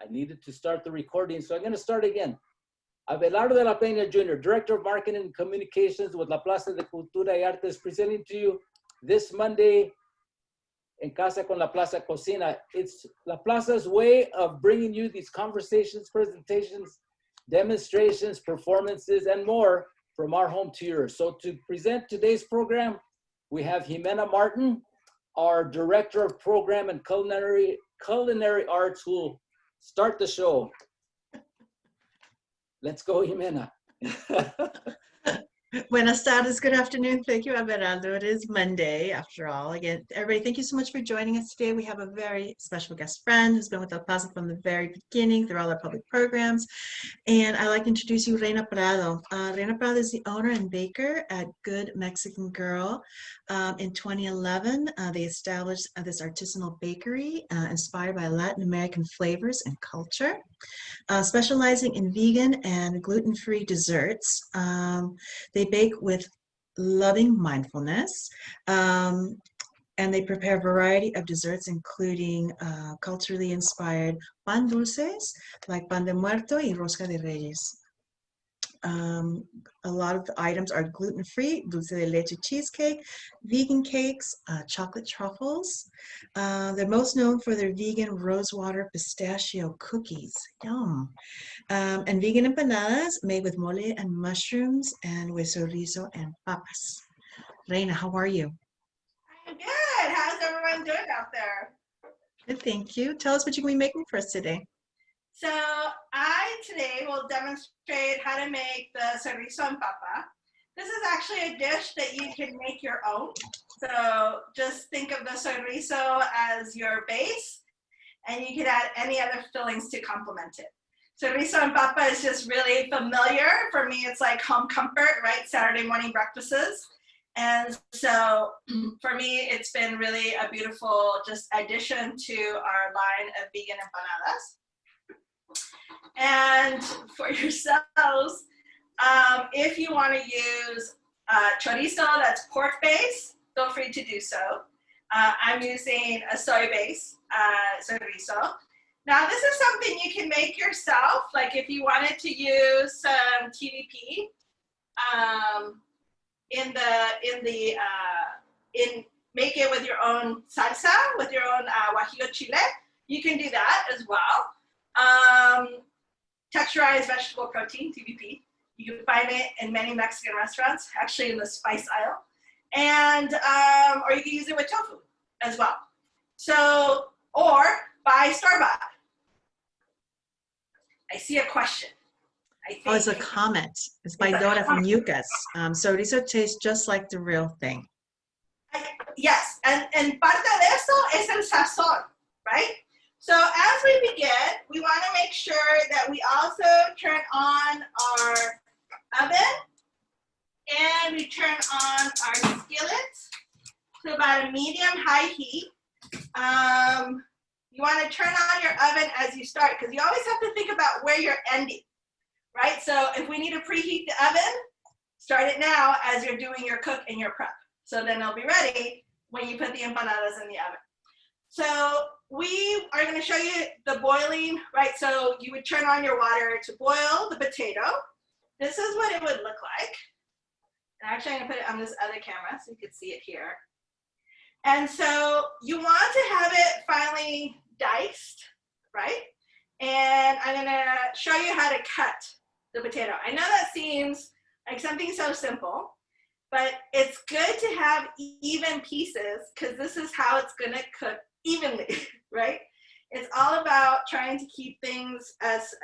I needed to start the recording, so I'm going to start again. Abelardo de la Peña Jr., Director of Marketing and Communications with La Plaza de Cultura y Artes, presenting to you this Monday, En Casa con La Plaza Cocina. It's La Plaza's way of bringing you these conversations, presentations, demonstrations, performances, and more from our home to yours. So to present today's program, we have Jimena Martin, our Director of Program and Culinary Arts, who will start the show. Let's go, Jimena. Buenas tardes, good afternoon. Thank you, Abelardo. It is Monday, after all. Again, everybody, thank you so much for joining us today. We have a very special guest friend who's been with El Plaza from the very beginning through all our public programs. And I'd like to introduce you, Reina Prado. Reina Prado is the owner and baker at Good Mexican Girl. In 2011, they established this artisanal bakery inspired by Latin American flavors and culture, specializing in vegan and gluten-free desserts. They bake with loving mindfulness, and they prepare a variety of desserts, including culturally inspired pan dulces, like pan de muerto y rosca de reyes. A lot of the items are gluten-free, dulce de leche cheesecake, vegan cakes, chocolate truffles. They're most known for their vegan rosewater pistachio cookies. Yum. And vegan empanadas made with mole and mushrooms and with Soyrizo and papas. Reina, how are you? I'm good. How's everyone doing out there? Good, thank you. Tell us what you're going to be making for us today. So I today will demonstrate how to make the Soyrizo and papa. This is actually a dish that you can make your own. So just think of the Soyrizo as your base, and you could add any other fillings to complement it. Soyrizo and papa is just really familiar. For me, it's like home comfort, right? Saturday morning breakfasts. And so for me, it's been really a beautiful just addition to our line of vegan empanadas. And for yourselves, if you want to use chorizo that's pork base, feel free to do so. I'm using a soy base chorizo. Now this is something you can make yourself. Like if you wanted to use some TVP make it with your own salsa, with your own guajillo chile, you can do that as well. Texturized vegetable protein, TVP. You can find it in many Mexican restaurants, actually in the spice aisle. And, or you can use it with tofu as well. So, or buy store-bought. I see a question. I think it's a comment. It's by Dora from Yucas. Soyrizo tastes just like the real thing. Yes, and parte de eso es el sazón, right? So as we begin, we want to make sure that we also turn on our oven and we turn on our skillet to about a medium-high heat. You want to turn on your oven as you start because you always have to think about where you're ending, right? So if we need to preheat the oven, start it now as you're doing your cook and your prep. So then it'll be ready when you put the empanadas in the oven. So we are going to show you the boiling, right? So you would turn on your water to boil the potato. This is what it would look like. And actually, I'm going to put it on this other camera so you can see it here. And so you want to have it finely diced, right? And I'm going to show you how to cut the potato. I know that seems like something so simple, but it's good to have even pieces because this is how it's going to cook evenly, right? It's all about trying to keep things as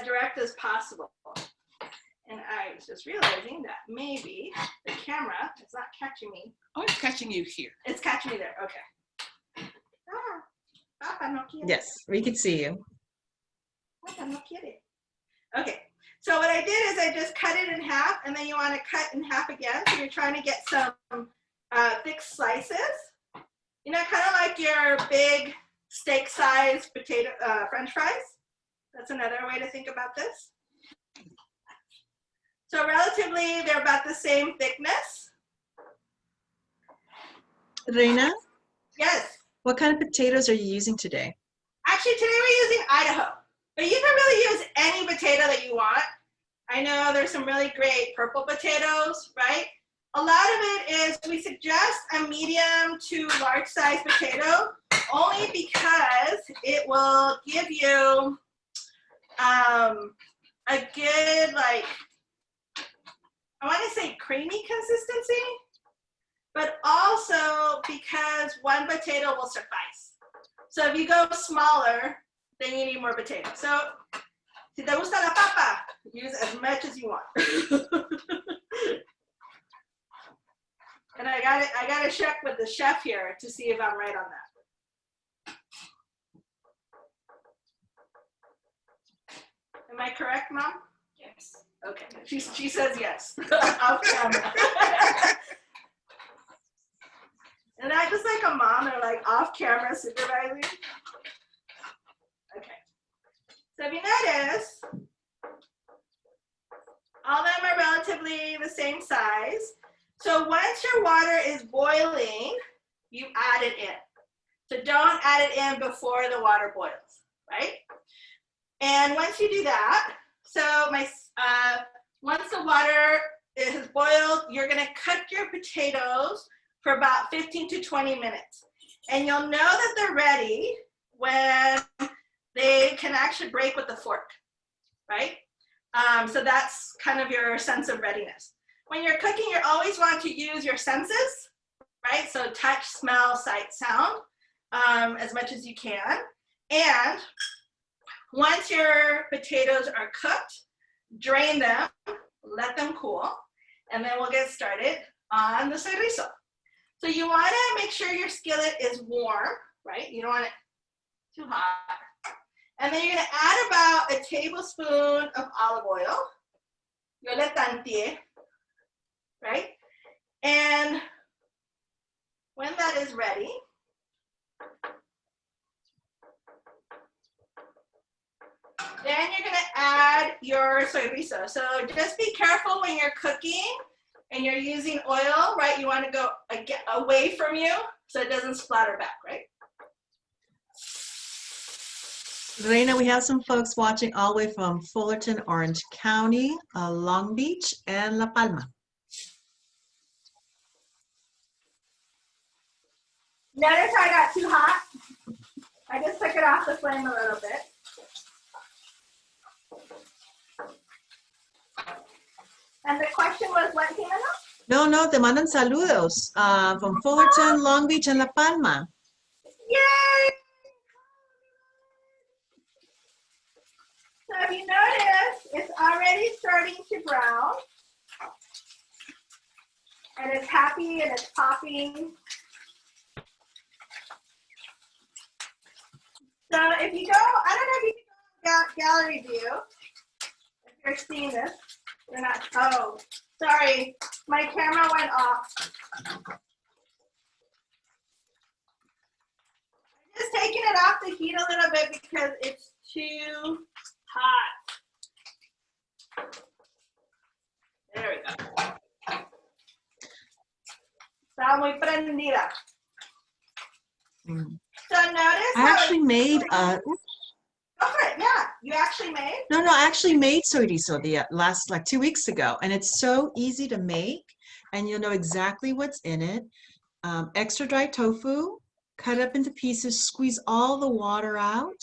direct as possible. And I was just realizing that maybe the camera is not catching me. Oh, it's catching you here. It's catching me there, okay. Papa no quiere. Yes, we can see you. Papa no quiere. Okay, so what I did is I just cut it in half, and then you want to cut in half again. So you're trying to get some thick slices. You know, kind of like your big steak-sized potato, French fries. That's another way to think about this. So relatively, they're about the same thickness. Reina? Yes. What kind of potatoes are you using today? actually today we're using Idaho, but you can really use any potato that you want. I know there's some really great purple potatoes, right? A lot of it is we suggest a medium to large size potato only because it will give you a good, like, I want to say creamy consistency, but also because one potato will suffice. So if you go smaller, then you need more potato. So si te gusta la papa, use as much as you want. And I got to check with the chef here to see if I'm right on that. Am I correct, Mom? Yes. Okay. She says yes. Off camera. And I just like a mom or like off camera supervising. Okay. So if you notice, all of them are relatively the same size. So once your water is boiling, you add it in. So don't add it in before the water boils, right? And once you do that, so once the water is boiled, you're gonna cook your potatoes for about 15 to 20 minutes. And you'll know that they're ready when they can actually break with the fork, right? So that's kind of your sense of readiness. When you're cooking, you always want to use your senses, right? So touch, smell, sight, sound, as much as you can. And once your potatoes are cooked, drain them, let them cool, and then we'll get started on the soyrizo. So you want to make sure your skillet is warm, right? You don't want it too hot. And then you're going to add about a tablespoon of olive oil. Yo le tanteé, right? And when that is ready, then you're going to add your soyrizo. So just be careful when you're cooking and you're using oil, right? You want to go away from you so it doesn't splatter back, right? Reina, we have some folks watching all the way from Fullerton, Orange County, Long Beach, and La Palma. Notice I got too hot. I just took it off the flame a little bit. And the question was what, Jimena? No, te mandan saludos from Fullerton, Long Beach, and La Palma. Yay! So if you notice, it's already starting to brown. And it's happy and it's popping. So if you go, I don't know if you can go gallery view, if you're seeing this. You're not, oh, sorry, my camera went off. I'm just taking it off the heat a little bit because it's too hot. There we go. Está muy prendida. So notice I actually made Go for it, yeah. You actually made? No, I actually made soyrizo the last, like 2 weeks ago, and it's so easy to make, and you'll know exactly what's in it. Extra dry tofu, cut up into pieces, squeeze all the water out.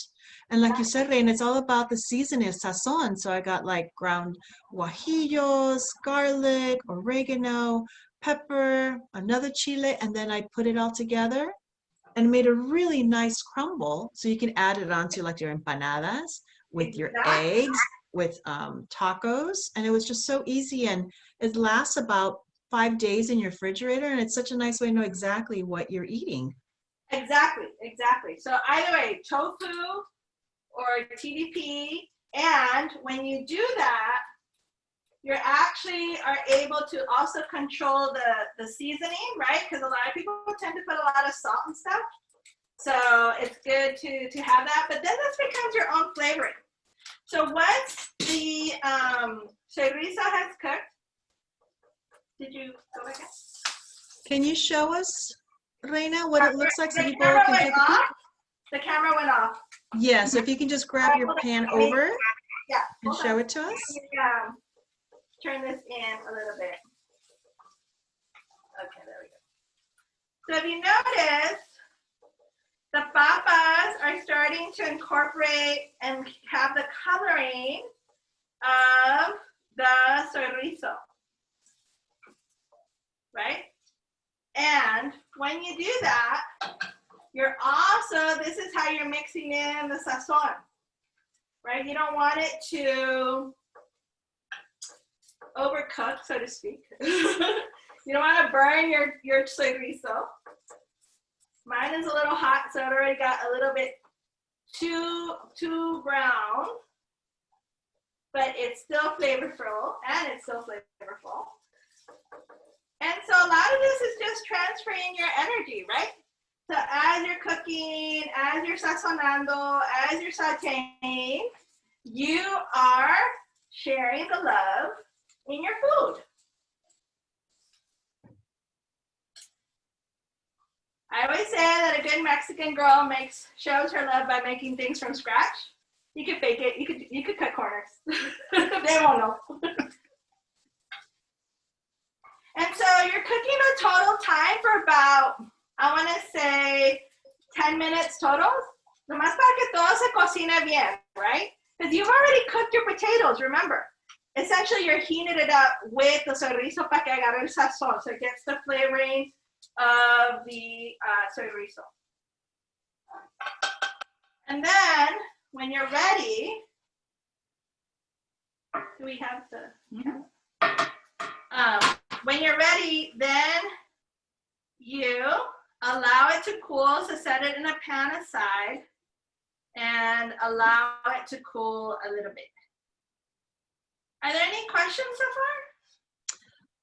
And like you said, Reina, it's all about the seasoning, sazon. So I got like ground guajillos, garlic, oregano, pepper, another chile, and then I put it all together and made a really nice crumble. So you can add it onto like your empanadas with your eggs, with tacos. And it was just so easy. And it lasts about 5 days in your refrigerator. And it's such a nice way to know exactly what you're eating. Exactly, exactly. So either way, tofu or TDP. And when you do that, you actually are able to also control the seasoning, right? Because a lot of people tend to put a lot of salt and stuff. So it's good to have that. But then this becomes your own flavoring. So once the soyrizo has cooked, did you go again? Can you show us, Reina, what it looks like so The people camera can went take a peek? off. The camera went off. Yeah, so if you can just grab your pan over Yeah. and hold show on. it to us. Let me, turn this in a little bit. Okay, there we go. So if you notice, the papas are starting to incorporate and have the coloring of the Soyrizo, right? And when you do that, you're also, this is how you're mixing in the sazon, right? You don't want it to overcook, so to speak. You don't want to burn your Soyrizo. Mine is a little hot, so it already got a little bit too brown, but it's still flavorful, and it's still flavorful. And so a lot of this is just transferring your energy, right? So as you're cooking, as you're sazonando, as you're sauteing, you are sharing the love in your food. I always say that a good Mexican girl shows her love by making things from scratch. You could fake it. You could cut corners. They won't know. And so you're cooking a total time for about, I want to say, 10 minutes total. Nomás para que todo se cocine bien, right? Because you've already cooked your potatoes, remember. Essentially, you're heating it up with the Soyrizo para que agarre el sazón, so it gets the flavoring of the Soyrizo. And then, when you're ready, do we have the... when you're ready, then you allow it to cool, so set it in a pan aside and allow it to cool a little bit. Are there any questions so far?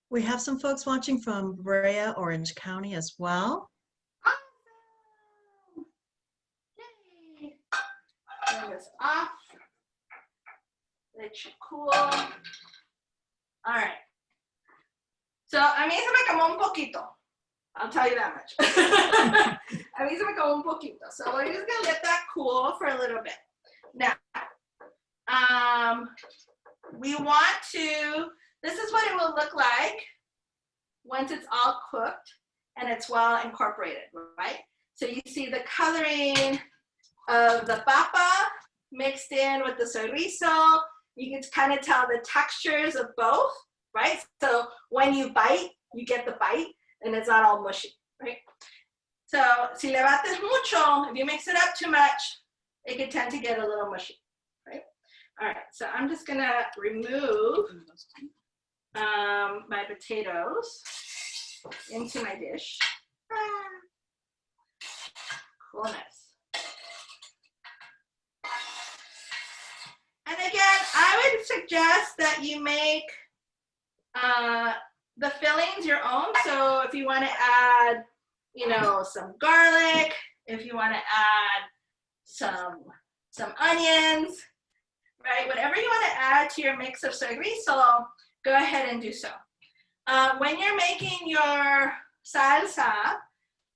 We have some folks watching from Brea, Orange County as well. Awesome. Yay. Turn this off. Let you cool. All right. So, a mí se me quemó un poquito. I'll tell you that much. A mí se me quemó un poquito. So, we're just going to let that cool for a little bit. Now, we want to, this is what it will look like once it's all cooked and it's well incorporated, right? So, you see the coloring of the papa mixed in with the Soyrizo. You can kind of tell the textures of both. Right? So when you bite, you get the bite and it's not all mushy, right? So si le bates mucho, if you mix it up too much, it could tend to get a little mushy, right? All right, so I'm just gonna remove my potatoes into my dish. Coolness. And again, I would suggest that you make the fillings your own. So if you want to add, you know, some garlic, if you want to add some onions, right? Whatever you want to add to your mix of Soyrizo, go ahead and do so. When you're making your salsa,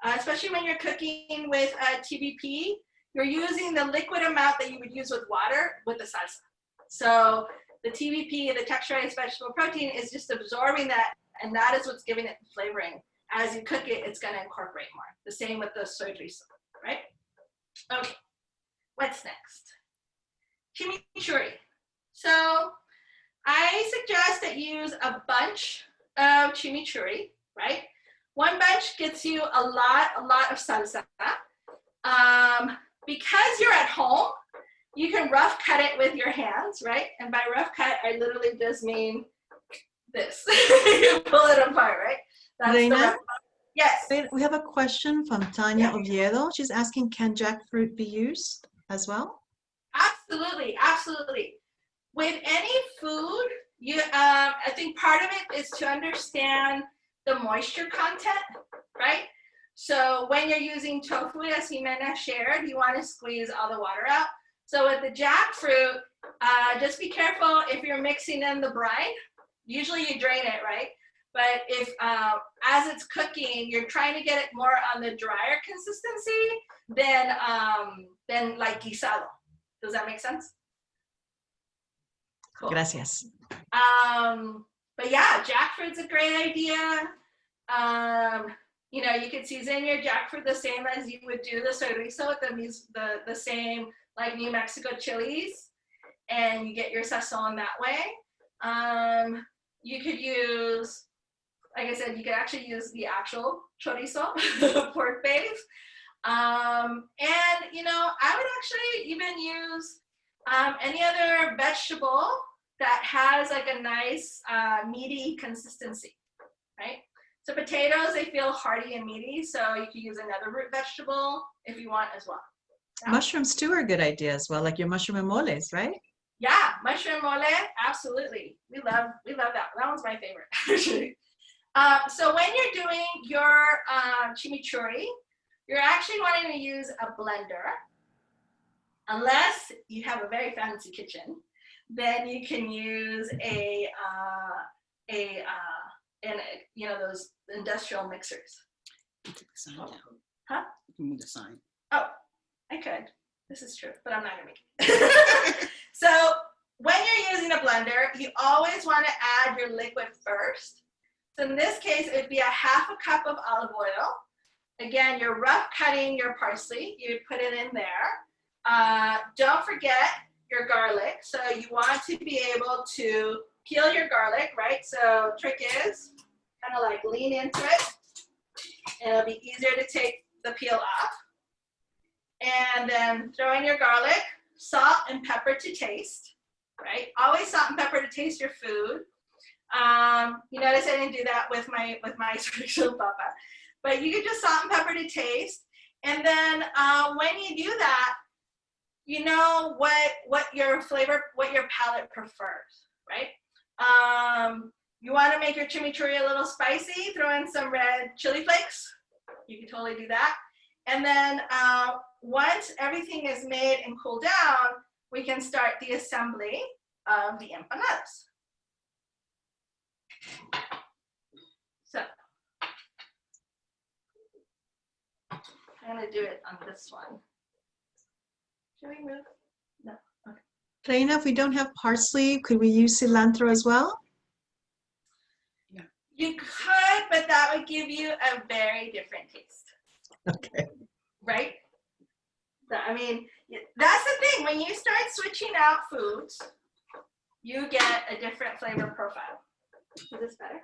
especially when you're cooking with a TVP, you're using the liquid amount that you would use with water with the salsa. So the TVP, the texturized vegetable protein, is just absorbing that, and that is what's giving it the flavoring. As you cook it, it's going to incorporate more. The same with the Soyrizo, right? Okay, what's next? Chimichurri. So I suggest that you use a bunch of chimichurri, right? One bunch gets you a lot of salsa. Because you're at home, you can rough cut it with your hands, right? And by rough cut, I literally just mean this. You pull it apart, right? That's Reina? the rough cut. Yes. We have a question from Tanya Oviedo. She's asking, can jackfruit be used as well? Absolutely, absolutely. With any food, I think part of it is to understand the moisture content, right? So when you're using tofu, as Jimena shared, you want to squeeze all the water out. So with the jackfruit, just be careful if you're mixing in the brine. Usually you drain it, right? But if, as it's cooking, you're trying to get it more on the drier consistency, than like guisado. Does that make sense? Cool. Gracias. But yeah, jackfruit's a great idea. You know, you could season your jackfruit the same as you would do the Soyrizo, the same like New Mexico chilies, and you get your sazon that way. You could use, like I said, you could actually use the actual chorizo, pork base. And you know, I would actually even use any other vegetable that has like a nice meaty consistency, right? So potatoes, they feel hearty and meaty, so you could use another root vegetable if you want as well. Yeah. Mushrooms too are a good idea as well, like your mushroom and moles, right? Yeah, mushroom mole, absolutely. We love that. That one's my favorite, actually. So when you're doing your chimichurri, you're actually wanting to use a blender. Unless you have a very fancy kitchen, then you can use you know, those industrial mixers. You took the sign down. Huh? You can move the sign. Oh, I could. This is true, but I'm not gonna make it. So when you're using a blender, you always want to add your liquid first. So in this case, it would be a half a cup of olive oil. Again, you're rough cutting your parsley. You would put it in there. Don't forget your garlic. So you want to be able to peel your garlic, right? So trick is kind of like lean into it, and it'll be easier to take the peel off. And then throw in your garlic, salt and pepper to taste, right? Always salt and pepper to taste your food. You notice I didn't do that with my Soyrizo papa, but you could just salt and pepper to taste. And then when you do that, you know what your flavor, what your palate prefers, right? You want to make your chimichurri a little spicy, throw in some red chili flakes. You can totally do that. And then once everything is made and cooled down, we can start the assembly of the empanadas. So I'm going to do it on this one. Should we move? No. Okay. Reina, if we don't have parsley, could we use cilantro as well? Yeah. You could, but that would give you a very different taste. Okay. Right? I mean, that's the thing. When you start switching out foods, you get a different flavor profile. Is this better?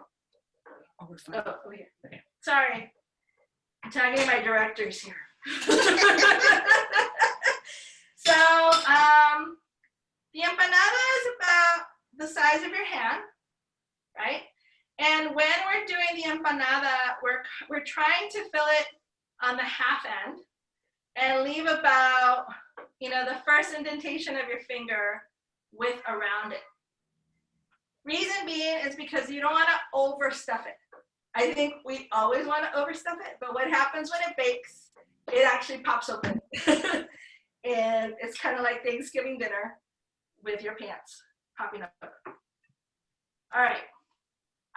Oh, we're fine. Oh, over here. Okay. Sorry. I'm talking to my directors here. So, the empanada is about the size of your hand, right? And when we're doing the empanada, we're trying to fill it on the half end and leave about, you know, the first indentation of your finger width around it. Reason being is because you don't want to overstuff it. I think we always want to overstuff it, but what happens when it bakes, it actually pops open. And it's kind of like Thanksgiving dinner with your pants popping up. All right.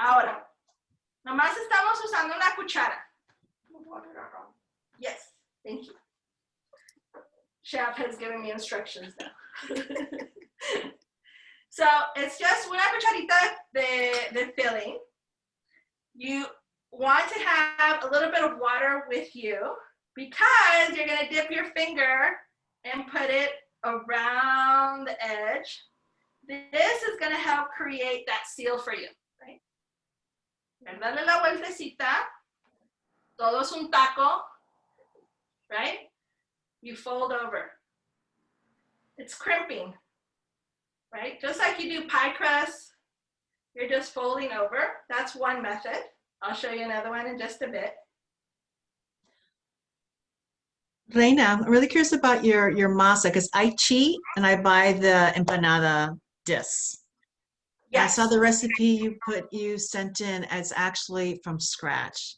Ahora, nomás estamos usando una cuchara. Yes, thank you. Chef has given me instructions now. So it's just una cucharita de filling. You want to have a little bit of water with you because you're going to dip your finger and put it around the edge. This is going to help create that seal for you, right? Darle la vueltecita. Todo es un taco, right? You fold over. It's crimping, right? Just like you do pie crust, you're just folding over. That's one method. I'll show you another one in just a bit. Reina, I'm really curious about your masa because I cheat and I buy the empanada discs. Yes. I saw the recipe you sent in as actually from scratch.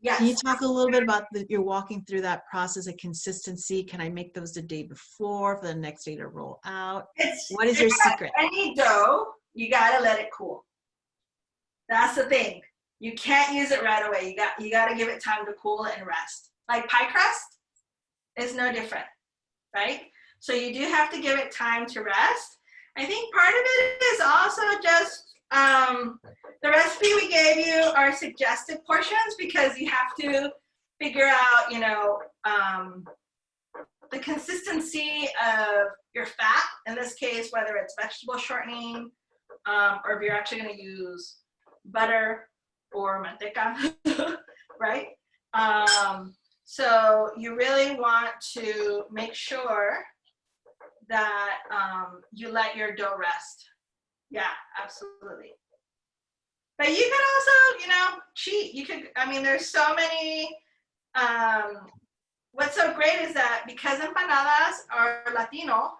Yes. Can you talk a little bit about you're walking through that process of consistency? Can I make those the day before for the next day to roll out? What is your secret? Any dough, you gotta let it cool. That's the thing. You can't use it right away. You got to give it time to cool and rest. Like pie crust, is no different, right? So you do have to give it time to rest. I think part of it is also just the recipe we gave you are suggested portions because you have to figure out, you know, the consistency of your fat, in this case, whether it's vegetable shortening, or if you're actually going to use butter or manteca, right? So you really want to make sure that you let your dough rest. Yeah, absolutely. But you could also, you know, cheat. You could, I mean, there's so many, what's so great is that because empanadas are Latino,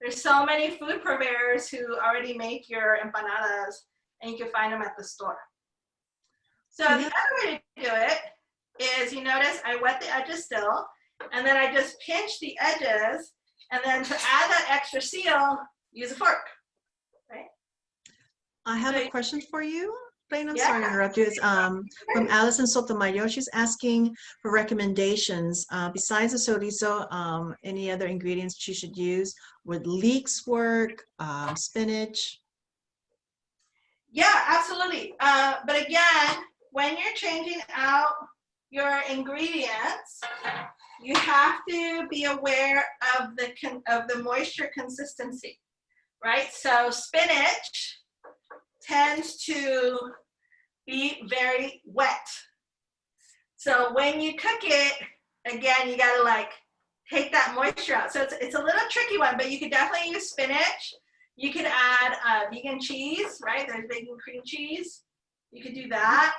there's so many food purveyors who already make your empanadas and you can find them at the store. So the other way to do it is, you notice I wet the edges still, and then I just pinch the edges, and then to add that extra seal, use a fork, right? I have a question for you, Reina. I'm Yeah. sorry to interrupt you. It's from Allison Sotomayor. She's asking for recommendations. Besides the chorizo, any other ingredients she should use? Would leeks work? Spinach? Yeah, absolutely. But again, when you're changing out your ingredients, you have to be aware of the moisture consistency, right? So spinach tends to be very wet. So when you cook it, again, you gotta like take that moisture out. So it's a little tricky one, but you could definitely use spinach. You could add vegan cheese, right? There's vegan cream cheese. You could do that.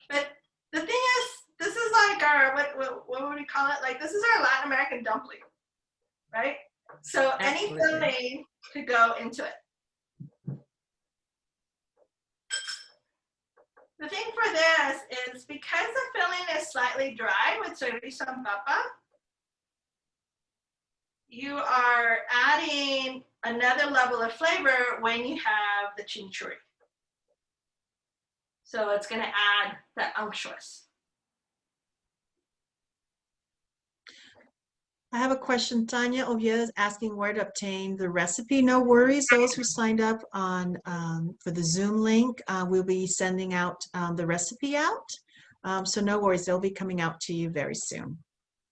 But the thing is, this is like our, what would we call it? Like, this is our Latin American dumpling, right? So any filling could go into it. The thing for this is because the filling is slightly dry with Soyrizo and papa, you are adding another level of flavor when you have the chimichurri. So it's going to add that unctuous. I have a question. Tanya Oviedo is asking where to obtain the recipe. No worries. Those who signed up on for the Zoom link, we'll be sending out the recipe out. So no worries. They'll be coming out to you very soon.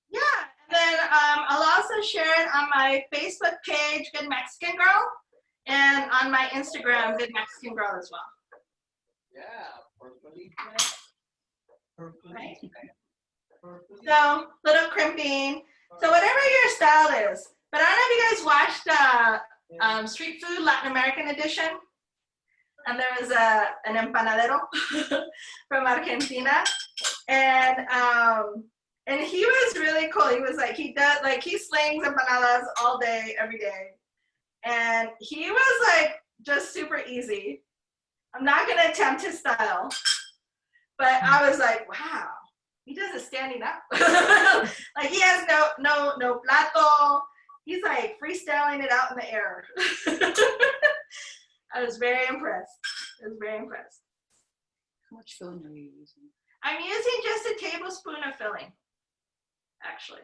Yeah. And then I'll also share it on my Facebook page, Good Mexican Girl, and on my Instagram, Good Mexican Girl as well. Yeah. Right. So little crimping. So whatever your style is. But I don't know if you guys watched Street Food Latin American Edition. And there was an empanadero from Argentina. And he was really cool. He was like, he slings empanadas all day, every day. And he was like just super easy. I'm not gonna attempt his style, but I was like, wow, he does it standing up. Like he has no plato. He's like freestyling it out in the air. I was very impressed. I was very impressed. How much filling are you using? I'm using just a tablespoon of filling, actually.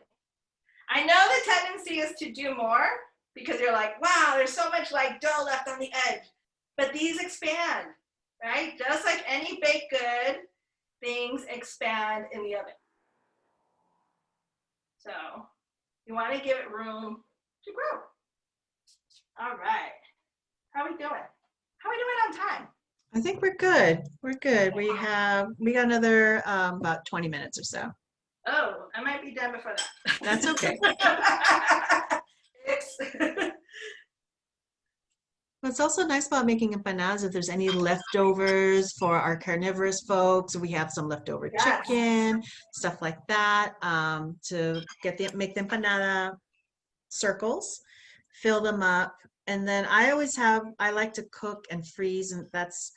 I know the tendency is to do more because you're like, wow, there's so much like dough left on the edge. But these expand, right? Just like any baked good, things expand in the oven. So you want to give it room to grow. All right. How are we doing? How are we doing on time? I think we're good. We're good. We got another about 20 minutes or so. Oh, I might be done before that. That's okay. What's also nice about making empanadas, if there's any leftovers for our carnivorous folks, we have some leftover chicken, stuff like that, to make the empanada circles, fill them up. And then I like to cook and freeze, and that's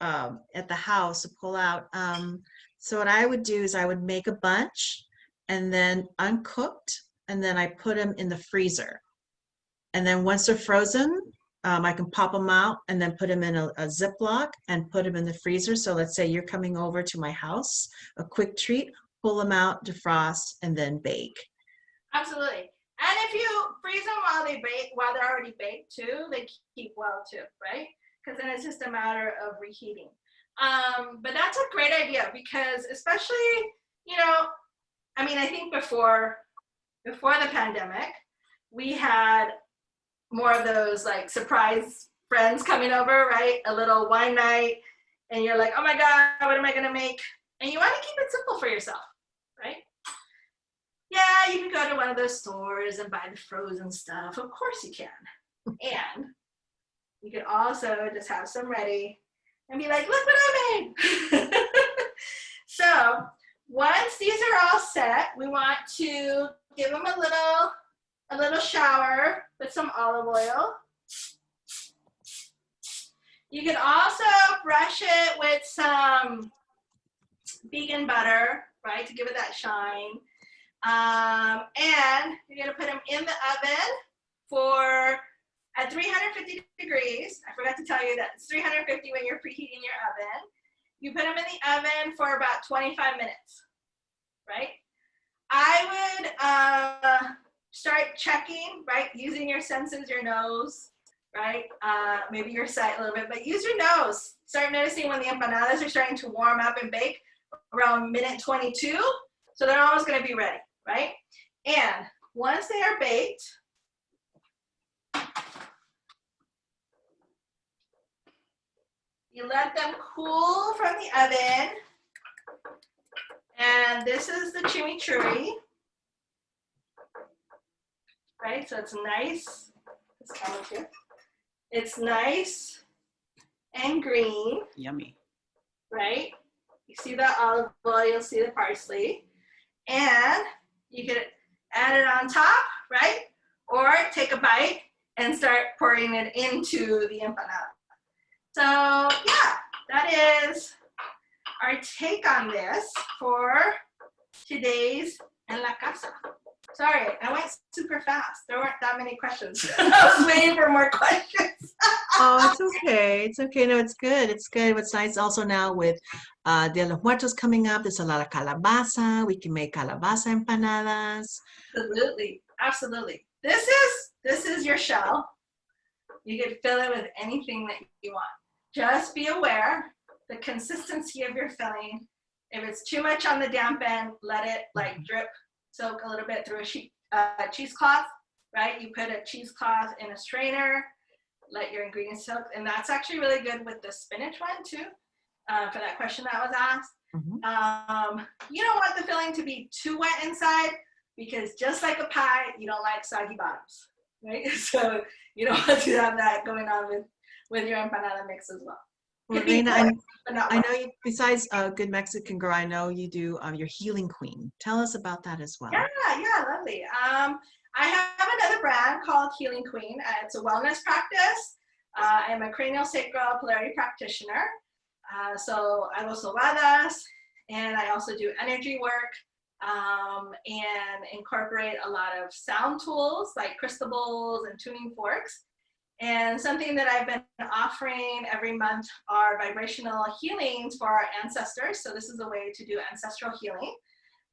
at the house to pull out. So what I would do is I would make a bunch and then uncooked, and then I put them in the freezer. And then once they're frozen, I can pop them out and then put them in a Ziploc and put them in the freezer. So let's say you're coming over to my house, a quick treat, pull them out, defrost, and then bake. Absolutely. And if you freeze them while they're already baked too, they keep well too, right? Because then it's just a matter of reheating. But that's a great idea because especially, you know, I mean, I think before the pandemic, we had more of those like surprise friends coming over, right? A little wine night, and you're like, oh my God, what am I gonna make? And you want to keep it simple for yourself, right? Yeah, you can go to one of those stores and buy the frozen stuff. Of course you can. And you could also just have some ready and be like, look what I made. So once these are all set, we want to give them a little shower with some olive oil. You can also brush it with some vegan butter, right, to give it that shine. And you're gonna put them in the oven at 350 degrees. I forgot to tell you that it's 350 when you're preheating your oven. You put them in the oven for about 25 minutes, right? I would start checking, right, using your senses, your nose, right? Maybe your sight a little bit, but use your nose. Start noticing when the empanadas are starting to warm up and bake around minute 22. So they're almost gonna be ready, right? And once they are baked, you let them cool from the oven. And this is the chimichurri, right? So it's nice. This camera's here. It's nice and green. Yummy. Right? You see the olive oil, you'll see the parsley. And you can add it on top, right? Or take a bite and start pouring it into the empanada. So yeah, that is our take on this for today's En La Casa. Sorry, I went super fast. There weren't that many questions. I was waiting for more questions. Oh, it's okay. It's okay. No, it's good. It's good. What's nice also now with Dia de los Muertos coming up, there's a lot of calabaza. We can make calabaza empanadas. Absolutely, absolutely. This is your shell. You can fill it with anything that you want. Just be aware the consistency of your filling. If it's too much on the damp end, let it like drip, soak a little bit through a cheesecloth, right? You put a cheesecloth in a strainer, let your ingredients soak, and that's actually really good with the spinach one too, for that question that was asked. You don't want the filling to be too wet inside because just like a pie, you don't like soggy bottoms, right? So you don't want to have that going on with your empanada mix as well. Well, Reina, I know you, besides Good Mexican Girl, I know you do your Healing Queen. Tell us about that as well. Yeah, lovely. I have another brand called Healing Queen. It's a wellness practice. I'm a cranial sacral polarity practitioner. So I hago sobadas, and I also do energy work and incorporate a lot of sound tools like crystal bowls and tuning forks. And something that I've been offering every month are vibrational healings for our ancestors. So this is a way to do ancestral healing.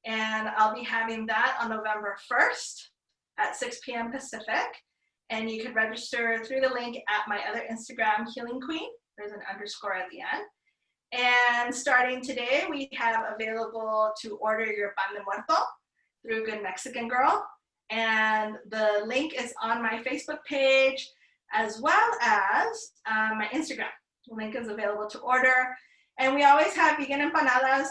And I'll be having that on November 1st at 6 p.m. Pacific. And you can register through the link at my other Instagram, Healing Queen. There's an underscore at the end. And starting today, we have available to order your pan de muerto through Good Mexican Girl. And the link is on my Facebook page, as well as my Instagram. The link is available to order. And we always have vegan empanadas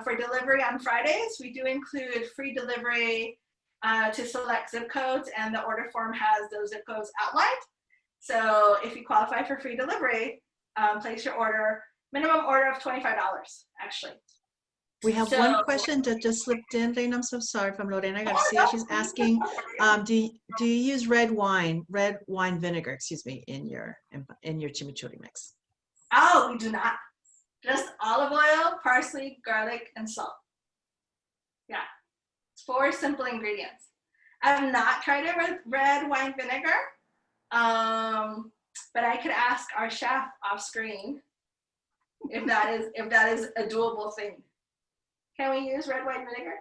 for delivery on Fridays. We do include free delivery to select zip codes, and the order form has those zip codes outlined. So if you qualify for free delivery, place your order. Minimum order of $25, actually. We have one question that just slipped in, Reina. I'm so sorry, from Lorena Garcia. She's asking, do you use red wine vinegar, excuse me, in your chimichurri mix? Oh, we do not. Just olive oil, parsley, garlic, and salt. Yeah, it's 4 simple ingredients. I've not tried it with red wine vinegar, but I could ask our chef off screen if that is a doable thing. Can we use red wine vinegar?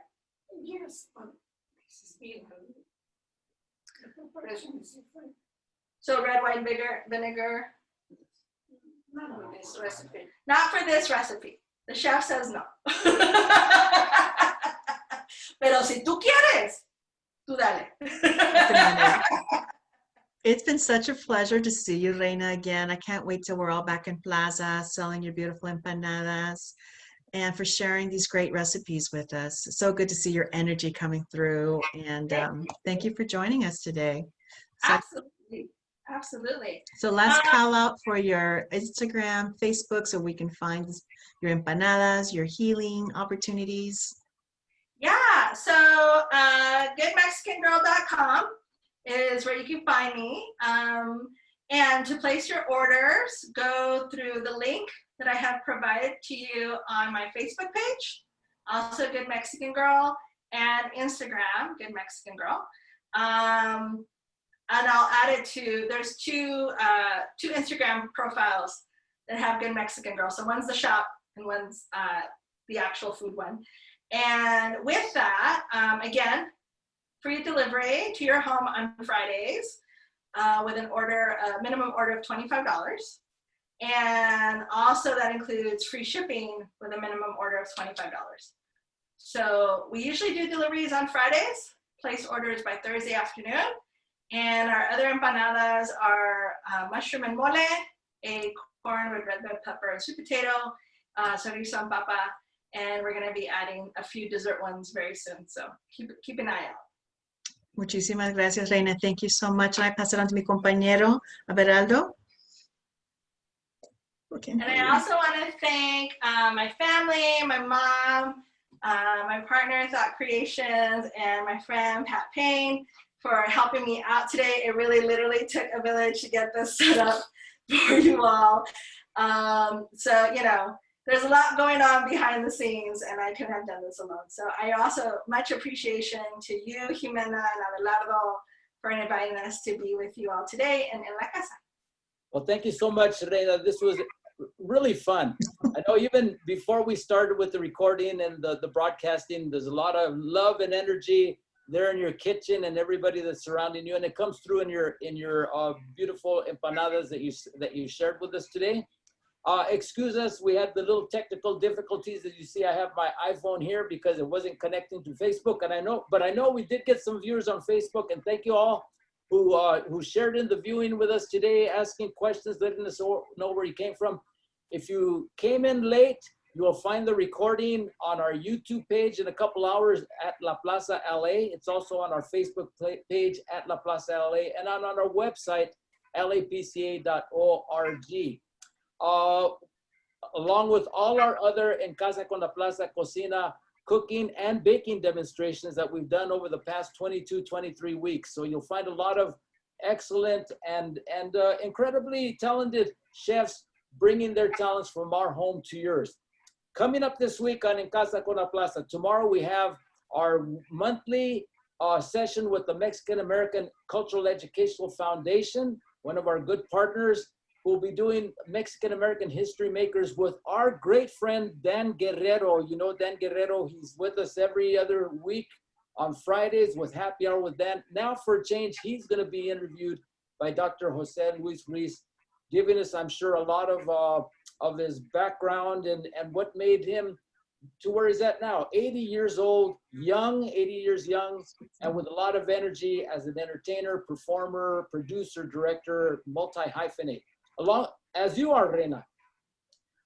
Yes. So red wine vinegar. Not on this recipe. Not for this recipe. The chef says no. Pero si tú quieres, tú dale. It's been such a pleasure to see you, Reina, again. I can't wait till we're all back in Plaza selling your beautiful empanadas and for sharing these great recipes with us. It's so good to see your energy coming through. And thank you for joining us today. So, Absolutely. Absolutely. so last call out for your Instagram, Facebook, so we can find your empanadas, your healing opportunities. Yeah, so goodmexicangirl.com is where you can find me. And to place your orders, go through the link that I have provided to you on my Facebook page, also Good Mexican Girl, and Instagram, Good Mexican Girl. And I'll add it to, there's two Instagram profiles that have Good Mexican Girl. So one's the shop and one's the actual food one. And with that, again, free delivery to your home on Fridays with an order, a minimum order of $25. And also that includes free shipping with a minimum order of $25. So we usually do deliveries on Fridays, place orders by Thursday afternoon. And our other empanadas are mushroom and mole, a corn with red bell pepper and sweet potato, Soyrizo and papa, and we're going to be adding a few dessert ones very soon. So keep an eye out. Muchísimas gracias, Reina. Thank you so much. I pass it on to mi compañero, Averaldo. Okay. And I also want to thank my family, my mom, my partner, Thought Creations, and my friend, Pat Payne, for helping me out today. It really literally took a village to get this set up for you all. So, you know, there's a lot going on behind the scenes, and I couldn't have done this alone. So I also much appreciation to you, Jimena and Abelardo, for inviting us to be with you all today and in La Casa. Well, thank you so much, Reina. This was really fun. I know even before we started with the recording and the broadcasting, there's a lot of love and energy there in your kitchen and everybody that's surrounding you, and it comes through in your beautiful empanadas that you shared with us today. Excuse us, we had the little technical difficulties. As you see, I have my iPhone here because it wasn't connecting to Facebook, and I know we did get some viewers on Facebook, and thank you all who shared in the viewing with us today, asking questions, letting us know where you came from. If you came in late, you will find the recording on our YouTube page in a couple hours at La Plaza LA. It's also on our Facebook page at La Plaza LA and on our website, lapca.org. Along with all our other En Casa con La Plaza Cocina cooking and baking demonstrations that we've done over the past 23 weeks. So you'll find a lot of excellent and incredibly talented chefs bringing their talents from our home to yours. Coming up this week on En Casa con La Plaza, tomorrow we have our monthly session with the Mexican American Cultural Educational Foundation, one of our good partners, who will be doing Mexican American history makers with our great friend, Dan Guerrero. You know Dan Guerrero, he's with us every other week on Fridays with Happy Hour with Dan. Now for a change, he's gonna be interviewed by Dr. Jose Luis Ruiz, giving us, I'm sure, a lot of his background and what made him to where he's at now. 80 years old, young, 80 years young, and with a lot of energy as an entertainer, performer, producer, director, multi-hyphenate. Along as you are, Reina.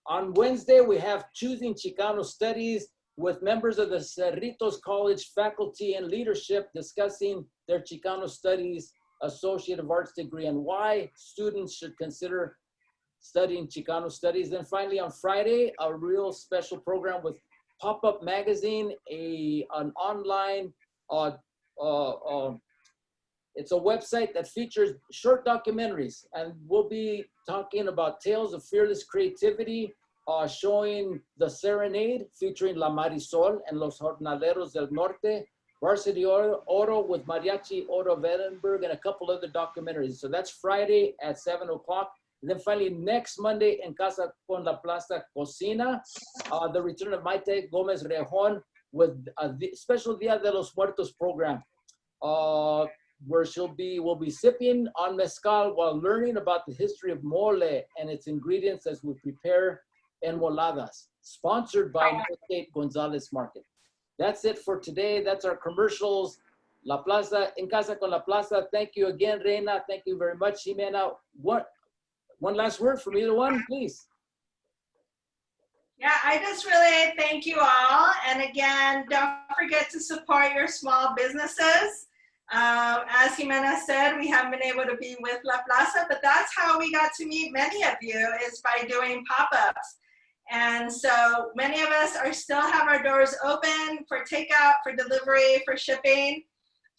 On Wednesday, we have Choosing Chicano Studies with members of the Cerritos College faculty and leadership discussing their Chicano Studies Associate of Arts degree and why students should consider studying Chicano Studies. Then finally on Friday, a real special program with Pop-Up Magazine, an online it's a website that features short documentaries, and we'll be talking about tales of fearless creativity, showing The Serenade featuring La Marisol and Los Jornaleros del Norte, Varsity Oro with Mariachi Oro of Edinburgh, and a couple other documentaries. So that's Friday at 7 o'clock. And then finally, next Monday, En Casa con la Plaza Cocina, the return of Maite Gomez Rejon with a special Dia de los Muertos program, where we'll be sipping on mezcal while learning about the history of mole and its ingredients as we prepare enmoladas, sponsored by Northgate Gonzalez Market. That's it for today. That's our commercials. La Plaza, En Casa con la Plaza. Thank you again, Reina. Thank you very much, Jimena. One last word from either one, please. Yeah, I just really thank you all. And again, don't forget to support your small businesses. As Jimena said, we haven't been able to be with La Plaza, but that's how we got to meet many of you, is by doing pop-ups. And so many of us still have our doors open for takeout, for delivery, for shipping.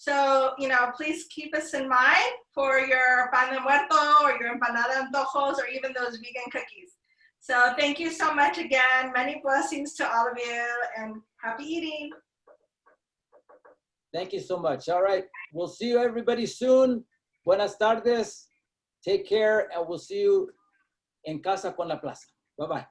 So, please keep us in mind for your pan de muerto or your empanada antojos or even those vegan cookies. So thank you so much again. Many blessings to all of you and happy eating. Thank you so much. All right. We'll see you everybody soon. Buenas tardes. Take care, and we'll see you En Casa con la Plaza. Bye-bye.